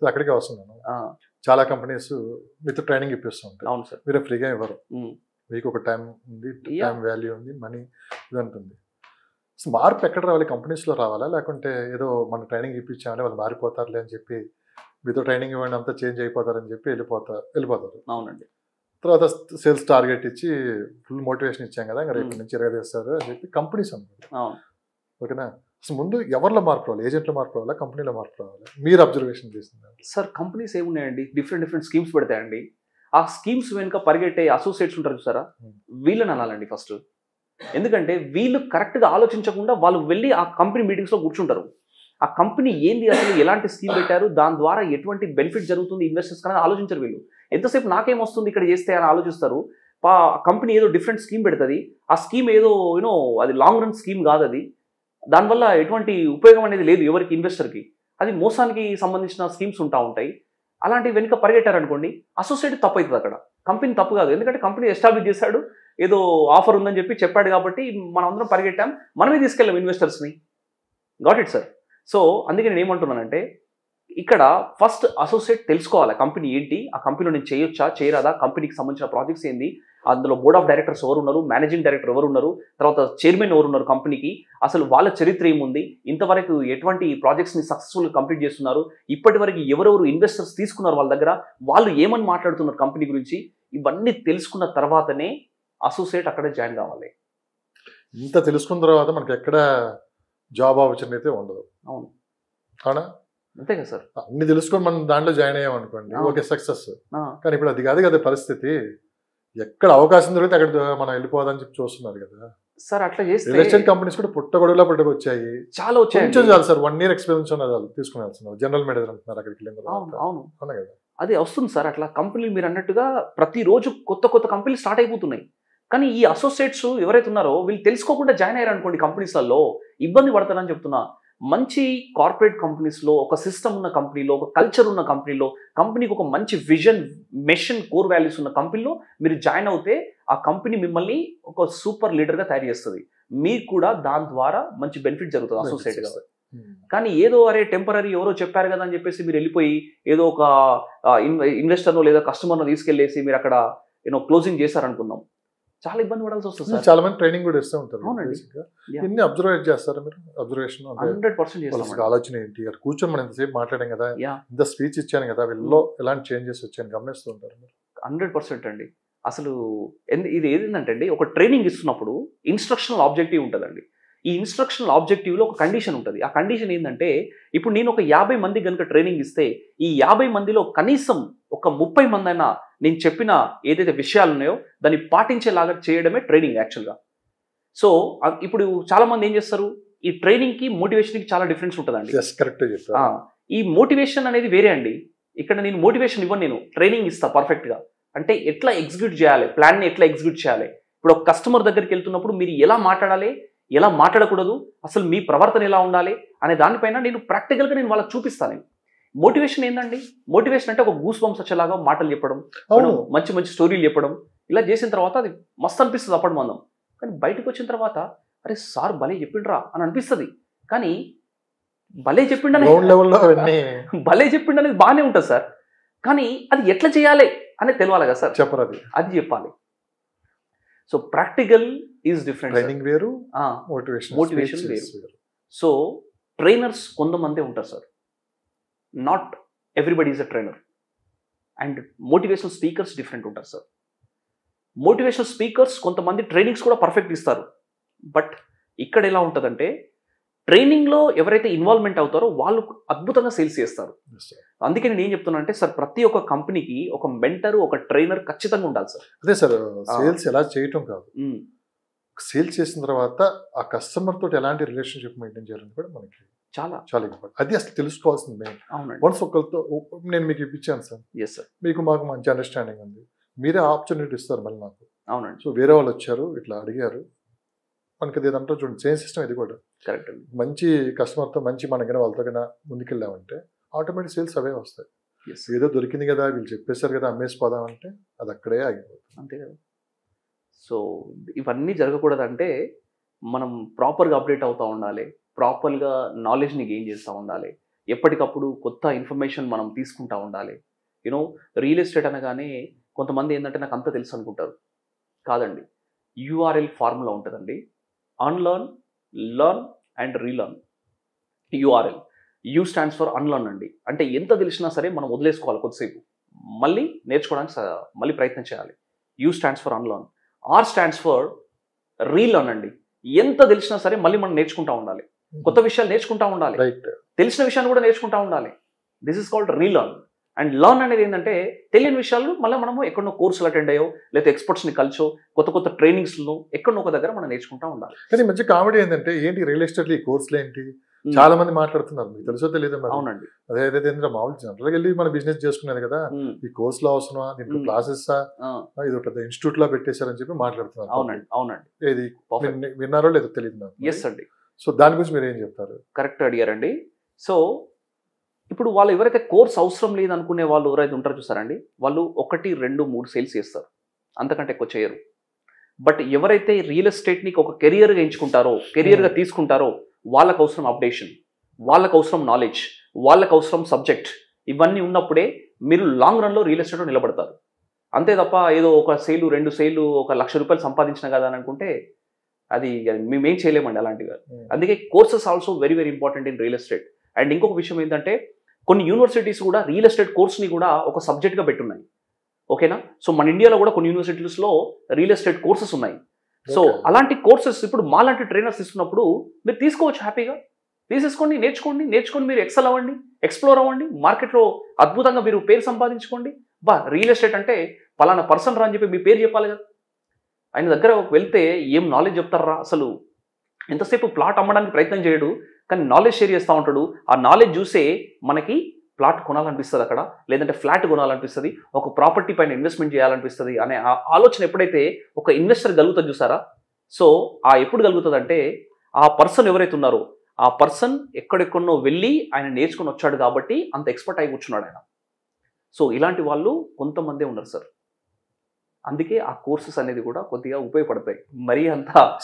అక్కడికే వస్తున్నాను. ఆ! చాలా కంపెనీస్ మీతో ట్రైనింగ్ ఇప్పిస్తూ ఉంటాయి. అవును సార్. మీరు ఫ్రీగా ఇవ్వరు. హ్మ్. మీకు ఒక టైం ఉంది. యాహ్! టైం వాల్యూ ఉంది. మనీ ఇదంటుంది. సో, మార్పు ఎక్కడ రావాలి? కంపెనీస్‌లో రావాలా? లేకుంటే ఏదో మనం ట్రైనింగ్ ఇప్పించామని వాళ్ళు మారిపోతారులే అని చెప్పి మీతో ట్రైనింగ్ ఇవ్వండి అంతా చేంజ్ అయిపోతారని చెప్పి వెళ్ళిపోతారు. అవునండి. తర్వాత సేల్స్ టార్గెట్ ఇచ్చి ఫుల్ మోటివేషన్ ఇచ్చాం కదా! ఇంక రేపటి హ్మ్. నుంచి ఇరగదీస్తారు అని చెప్పి కంపెనీస్ అనుకుంటాయి. అవును. ఓకేనా? అసలు ముందు ఎవరిలో మార్పు రావాలి? ఏజెంట్‌లో మార్పు రావాలా? కంపెనీలో మార్పు రావాలా? మీరు అబ్జర్వేషన్ చేసింది దాంట్లో. సార్ కంపెనీస్ ఏమున్నాయండి డిఫరెంట్ స్కీమ్స్ పెడతాయండి. ఆ స్కీమ్స్ వెనుక పరిగెట్టే అసోసియేట్స్ ఉంటారు చూసారా? హ్మ్. వీళ్ళని అనాలండి ఫస్ట్. ఎందుకంటే వీళ్ళు కరెక్ట్‌గా ఆలోచించకుండా వాళ్ళు వెళ్లి ఆ కంపెనీ మీటింగ్స్‌లో కూర్చుంటారు. ఆ కంపెనీ ఏంది అసలు ఎలాంటి స్కీమ్ పెట్టారు? దాని ద్వారా ఎటువంటి బెనిఫిట్ జరుగుతుంది ఇన్వెస్టర్స్‌కి అనేది ఆలోచించరు వీళ్ళు. ఎంతసేపు నాకేమొస్తుంది ఇక్కడ చేస్తే అని ఆలోచిస్తారు. కంపెనీ ఏదో డిఫరెంట్ స్కీమ్ పెడతది. ఆ స్కీమ్ ఏదో అది లాంగ్ రన్ స్కీమ్ కాదది. దానివల్ల ఎటువంటి ఉపయోగం అనేది లేదు ఎవరికి ఇన్వెస్టర్‌కి. అది మోసానికి సంబంధించిన స్కీమ్స్ ఉంటాయి. అలాంటివి వెనుక పరిగెట్టారనుకోండి అసోసియేట్ తప్పైతది అక్కడ. కంపెనీ తప్పు కాదు. ఎందుకంటే కంపెనీ ఎస్టాబ్లిష్ చేశాడు. ఏదో ఆఫర్ ఉందని చెప్పాడు కాబట్టి మనమందరం పరిగెట్టాం. మనమే తీసుకెళ్ళాం ఇన్వెస్టర్స్‌ని. Got it sir. సో, అందుకే నేనేమంటున్నానంటే ఇక్కడ ఫస్ట్ అసోసియేట్ తెలుసుకోవాలి కంపెనీ ఏంటి? ఆ కంపెనీలో నేను చేయొచ్చా? చేయరాదా? కంపెనీకి సంబంధించిన ప్రాజెక్ట్స్ ఏంది? అందులో బోర్డ్ ఆఫ్ డైరెక్టర్స్ ఎవరున్నారు? మేనేజింగ్ డైరెక్టర్ ఎవరున్నారు? తర్వాత చైర్మన్ ఎవరున్నారు కంపెనీకి? అసలు వాళ్ళ చరిత్ర ఏముంది? ఇంతవరకు ఎటువంటి ప్రాజెక్ట్స్‌ని సక్సెస్‌ఫుల్‌గా కంప్లీట్ చేస్తున్నారు? ఇప్పటివరకు ఎవరెవరు ఇన్వెస్టర్స్ తీసుకున్నారు వాళ్ళ దగ్గర? వాళ్ళు ఏమని మాట్లాడుతున్నారు కంపెనీ గురించి? ఇవన్నీ తెలుసుకున్న తర్వాతనే అసోసియేట్ అక్కడే జాయిన్ కావాలి. ఇంత తెలుసుకున్న తర్వాత మనకెక్కడ జాబ్ ఆపర్చునిటీ అయితే ఉండదు. అవును. అవునా? అంతే కదా సార్. అన్ని తెలుసుకొని మనం దాంట్లో జాయిన్ అయ్యామనుకోండి. అవును. ఓకే. సక్సెస్. ఆ! కానీ ఇప్పుడు అది కాదు కదా పరిస్థితి. ఎక్కడ అవకాశం దొరికితే అక్కడ మనం వెళ్ళిపోదామని చెప్పి చూస్తున్నారు కదా! సార్ అట్లా చేస్తే రియల్ ఎస్టేట్ కంపెనీస్ కూడా పుట్టగొడుగులా పుట్టుకొచ్చాయి. చాలా వచ్చాయండి. కొంచెం చాలు సార్ 1 ఇయర్ ఎక్స్‌పీరియన్స్ ఉన్నది చాలు తీసుకునేస్తున్నారు. జనరల్ మేనేజర్ అంటున్నారు అక్కడికెళ్ళిన తర్వాత. అవును. అవును. అవునా కదా! అదే వస్తుంది సార్ అట్లా కంపెనీలు మీరన్నట్టుగా ప్రతిరోజు కొత్త కంపెనీలు స్టార్ట్ అయిపోతున్నాయి. కానీ ఈ అసోసియేట్స్ ఎవరైతే ఉన్నారో వీళ్ళు తెలుసుకోకుండా జాయిన్ అయ్యారనుకోండి కంపెనీస్‌లలో ఇబ్బంది పడతారని చెప్తున్నా. మంచి కార్పొరేట్ కంపెనీస్‌లో ఒక సిస్టమ్ ఉన్న కంపెనీలో, ఒక కల్చర్ ఉన్న కంపెనీలో, కంపెనీకి ఒక మంచి విజన్, మిషన్, కోర్ వాల్యూస్ ఉన్న కంపెనీలో మీరు జాయిన్ అవుతే ఆ కంపెనీ మిమ్మల్ని ఒక సూపర్ లీడర్‌గా తయారు చేస్తది. మీకు కూడా దాని ద్వారా మంచి బెనిఫిట్ జరుగుతది అసోసియేట్‌గా. కానీ ఏదో అరే టెంపరరీ ఎవరో చెప్పారు కదా అని చెప్పేసి మీరు వెళ్ళిపోయి ఏదో ఒక ఇన్వెస్టర్‌నో లేదా కస్టమర్‌నో తీసుకెళ్ళేసి మీరు అక్కడ క్లోజింగ్ చేశారనుకుందాం. చాలా ఇబ్బంది పడాల్సి వస్తుంది సార్. చాలా మంది ట్రైనింగ్ కూడా ఇస్తూ ఉంటారు. అవునండి. బేసిక్‌గా. యాహ్! ఇన్ని అబ్జర్వ్ చేస్తారా మీరు? అబ్జర్వేషన్ అంటే 100% వాళ్ళ చేస్తామండి. ఆలోచన ఏంటి? అక్కడ కూర్చొని మనం ఇంతసేపు మాట్లాడాం కదా! యాహ్! ఇంత స్పీచ్ ఇచ్చాను కదా! వీళ్ళలో ఎలాంటి చేంజెస్ వచ్చాయని గమనిస్తూ ఉంటారు మీరు? 100% అండి. అసలు ఇది ఏదేందంటే అండి ఒక ట్రైనింగ్ ఇస్తున్నప్పుడు ఇన్‌స్ట్రక్షనల్ ఆబ్జెక్టివ్ ఉంటదండి. ఈ ఇన్‌స్ట్రక్షనల్ ఆబ్జెక్టివ్‌లో ఒక కండిషన్ ఉంటది. ఆ కండిషన్ ఏందంటే ఇప్పుడు నేను ఒక 50 మందికి గనుక ట్రైనింగ్ ఇస్తే ఈ 50 మందిలో కనీసం ఒక 30 మందైనా నేను చెప్పిన ఏదైతే విషయాలున్నాయో దాన్ని పాటించేలాగా చేయడమే ట్రైనింగ్ యాక్చువల్‌గా. సో, ఇప్పుడు చాలా మంది ఏం చేస్తారు? ఈ ట్రైనింగ్‌కి, మోటివేషన్‌కి చాలా డిఫరెన్స్ ఉంటదండి. యెస్. కరెక్ట్‌గా చెప్పారు. ఆ! ఈ మోటివేషన్ అనేది వేరే అండి. ఇక్కడ నేను మోటివేషన్ ఇవ్వను నేను. ట్రైనింగ్ ఇస్తా పర్ఫెక్ట్‌గా. అంటే ఎట్లా ఎగ్జిక్యూట్ చేయాలి? ప్లాన్‌ని ఎట్లా ఎగ్జిక్యూట్ చేయాలి? ఇప్పుడు ఒక కస్టమర్ దగ్గరికెళ్తున్నప్పుడు మీరు ఎలా మాట్లాడాలి? ఎలా మాట్లాడకూడదు? అసలు మీ ప్రవర్తన ఎలా ఉండాలి? అనే దానిపైన నేను ప్రాక్టికల్‌గా వాళ్ళకి చూపిస్తా నేను. మోటివేషన్ ఏందండి? మోటివేషన్ అంటే ఒక గూస్ బంప్స్ వచ్చేలాగా మాటలు చెప్పడం. అవును. మంచి మంచి స్టోరీలు చెప్పడం. ఇలా చేసిన తర్వాత అది మస్తు అనిపిస్తది అప్పటి మందం. కానీ బయటకొచ్చిన తర్వాత అరే! సార్ భలే చెప్పిండ్రా అని అనిపిస్తది. కానీ భలే చెప్పిండని గ్రౌండ్ లెవెల్‌లో అవన్నీ భలే చెప్పిండనేది బానే ఉంటది సార్. కానీ అది ఎట్లా చేయాలి అనేది తెలవాలి కదా సార్. చెప్పరది. అది చెప్పాలి. So, practical is different sir. Training వేరు, ఆ! మోటివేషన్ మోటివేషన్ స్పీచెస్ వేరు. వేరు. సో, ట్రైనర్స్ కొంతమందే ఉంటారు sir. Not everybody is a trainer. And motivational speakers different ఉంటారు సార్. మోటివేషనల్ స్పీకర్స్ కొంతమంది ట్రైనింగ్స్ కూడా పర్ఫెక్ట్ ఇస్తారు. బట్ ఇక్కడ ఎలా ఉంటదంటే ట్రైనింగ్‌లో ఎవరైతే ఇన్వాల్వ్‌మెంట్ అవుతారో వాళ్ళు అద్భుతంగా సేల్స్ చేస్తారు. Yes, sir. అందుకే నేను ఏం చెప్తున్నానంటే సార్ ప్రతి ఒక్క కంపెనీకి ఒక మెంటర్, ఒక ట్రైనర్ ఖచ్చితంగా ఉండాలి సార్. అదే సార్ సేల్స్ ఎలా చేయటం కాదు. హ్మ్. సేల్స్ చేసిన తర్వాత ఆ కస్టమర్ తోటి ఎలాంటి రిలేషన్‌షిప్ మెయింటైన్ చేయాలని కూడా మనకి చాలా. చాలా ఇంపార్టెంట్. అది అసలు తెలుసుకోవాల్సింది మెయిన్. అవునండి. వన్స్ ఒకళ్ళతో నేను మీకు ఇప్పించాను సార్. Yes sir. మాకు మంచి అండర్‌స్టాండింగ్ ఉంది. మీరే ఆపర్చునిటీ ఇస్తారు మళ్ళీ నాకు. అవునండి. సో, వేరే వాళ్ళు వచ్చారు, ఇట్లా అడిగారు. మనకి ఇదంతా చూడండి సేమ్ సిస్టమ్ ఇది కూడా. కరెక్ట్ అండి. మంచి కస్టమర్‌తో మంచి మనం గాని వాళ్ళతో గాని ముందుకెళ్ళామంటే ఆటోమేటిక్ సేల్స్ అవే వస్తాయి. యెస్. ఏదో దొరికింది కదా! వీళ్ళు చెప్పేసారు కదా! అమ్మేసిపోదాం అంటే అది అక్కడే ఆగిపోతుంది. అంతే కదా! సో, ఇవన్నీ జరగకూడదంటే మనం ప్రాపర్‌గా అప్‌డేట్ అవుతా ఉండాలి. ప్రాపర్‌గా నాలెడ్జ్‌ని గెయిన్ చేస్తా ఉండాలి. ఎప్పటికప్పుడు కొత్త ఇన్ఫర్మేషన్ మనం తీసుకుంటా ఉండాలి. యూనో రియల్ ఎస్టేట్ అనగానే కొంతమంది ఏంటంటే నాకు అంత తెలుసు అనుకుంటారు. కాదండి. యూఆర్ఎల్ ఫార్ములా ఉంటుందండి. Unlearn, learn and relearn. URL. You stands for unlearn అండి. అంటే ఎంత తెలిసినా సరే మనం వదిలేసుకోవాలి కొద్దిసేపు. మళ్ళీ నేర్చుకోవడానికి మళ్ళీ ప్రయత్నం చేయాలి. You stands for unlearn. Are stands for relearn అండి. ఎంత తెలిసినా సరే మళ్ళీ మనం నేర్చుకుంటా ఉండాలి. కొత్త విషయాలు నేర్చుకుంటా ఉండాలి. రైట్. తెలిసిన విషయాన్ని కూడా నేర్చుకుంటా ఉండాలి. This is called relearn. And learn అనేది ఏంటంటే తెలియని విషయాలు మళ్ళీ మనము ఎక్కడో కోర్సులు అటెండ్ అయ్యో లేకపోతే ఎక్స్పర్ట్స్ని కలిసో కొత్త కొత్త ట్రైనింగ్స్లో ఎక్కడో ఒక దగ్గర మనం నేర్చుకుంటా ఉండాలి. కానీ మంచి కామెడీ ఏంటంటే ఏంటి రియల్ ఎస్టేట్ ఈ కోర్సులు ఏంటి చాలా మంది మాట్లాడుతున్నారు. మీకు తెలుసో తెలియదు మరి. అవునండి. అదేదైతే మామూలు జనరల్గా వెళ్ళి మన బిజినెస్ చేసుకునేది కదా, ఈ కోర్సులో అవసరమా, దీంట్లో క్లాసెస్ ఇది పెద్ద ఇన్స్టిట్యూట్ లో పెట్టేశారని చెప్పి మాట్లాడుతున్నారు. అవునండి. అవునండి. ఏది విన్నారో లేదో తెలియదు నాకు. ఎస్ అండి. సో దాని గురించి మీరు ఏం చెప్తారు? కరెక్ట్ అడిగారండి. సో ఇప్పుడు వాళ్ళు ఎవరైతే కోర్స్ అవసరం లేదు అనుకునే వాళ్ళు ఎవరైతే ఉంటారో చూసారండి, వాళ్ళు 1, 2, 3 సేల్స్ చేస్తారు, అంతకంటే ఎక్కువ చేయరు. బట్ ఎవరైతే రియల్ ఎస్టేట్ని ఒక కెరియర్గా ఎంచుకుంటారో, కెరియర్గా తీసుకుంటారో వాళ్ళకు అవసరం అప్డేషన్, వాళ్ళకు అవసరం నాలెడ్జ్, వాళ్ళకు అవసరం సబ్జెక్ట్. ఇవన్నీ ఉన్నప్పుడే మీరు లాంగ్ రన్లో రియల్ ఎస్టేట్లో నిలబడతారు. అంతే తప్ప ఏదో ఒక సేలు 2 సేలు ₹1,00,000 సంపాదించిన కదా అని అనుకుంటే అది మేమేం చేయలేమండి అలాంటివి. అందుకే courses also very very important in real estate. And ఇంకొక విషయం ఏంటంటే కొన్ని యూనివర్సిటీస్ కూడా రియల్ ఎస్టేట్ కోర్స్ని కూడా ఒక సబ్జెక్ట్గా పెట్టున్నాయి. ఓకేనా? సో మన ఇండియాలో కూడా కొన్ని యూనివర్సిటీస్లో రియల్ ఎస్టేట్ కోర్సెస్ ఉన్నాయి. సో అలాంటి కోర్సెస్ ఇప్పుడు మాలాంటి ట్రైనర్స్ ఇస్తున్నప్పుడు మీరు తీసుకోవచ్చు, హ్యాపీగా తీసేసుకోండి, నేర్చుకొని మీరు ఎక్సెల్ అవ్వండి, ఎక్స్ప్లోర్ అవ్వండి, మార్కెట్లో అద్భుతంగా మీరు పేరు సంపాదించుకోండి. రియల్ ఎస్టేట్ అంటే పలానా పర్సన్ రా అని చెప్పి మీ పేరు చెప్పాలి కదా. ఆయన దగ్గర వెళ్తే ఏం నాలెడ్జ్ చెప్తారా, అసలు ఎంతసేపు ప్లాట్ అమ్మడానికి ప్రయత్నం చేయడు, కానీ నాలెడ్జ్ షేర్ చేస్తూ ఉంటాడు. ఆ నాలెడ్జ్ చూసే మనకి ప్లాట్ కొనాలనిపిస్తుంది అక్కడ, లేదంటే ఫ్లాట్ కొనాలనిపిస్తుంది, ఒక ప్రాపర్టీ పైన ఇన్వెస్ట్మెంట్ చేయాలనిపిస్తుంది అనే ఆలోచన ఎప్పుడైతే ఒక ఇన్వెస్టర్ కలుగుతుంది చూసారా. సో ఎప్పుడు కలుగుతుంది అంటే ఆ పర్సన్ ఎవరైతే ఉన్నారో ఆ పర్సన్ ఎక్కడెక్కడో వెళ్ళి ఆయన నేర్చుకుని వచ్చాడు కాబట్టి అంత ఎక్స్పర్ట్ అయి కూర్చున్నాడు ఆయన. సో ఇలాంటి వాళ్ళు కొంతమందే ఉన్నారు సార్. అందుకే ఆ కోర్సెస్ అనేది కూడా కొద్దిగా ఉపయోగపడతాయి, మరీ అంత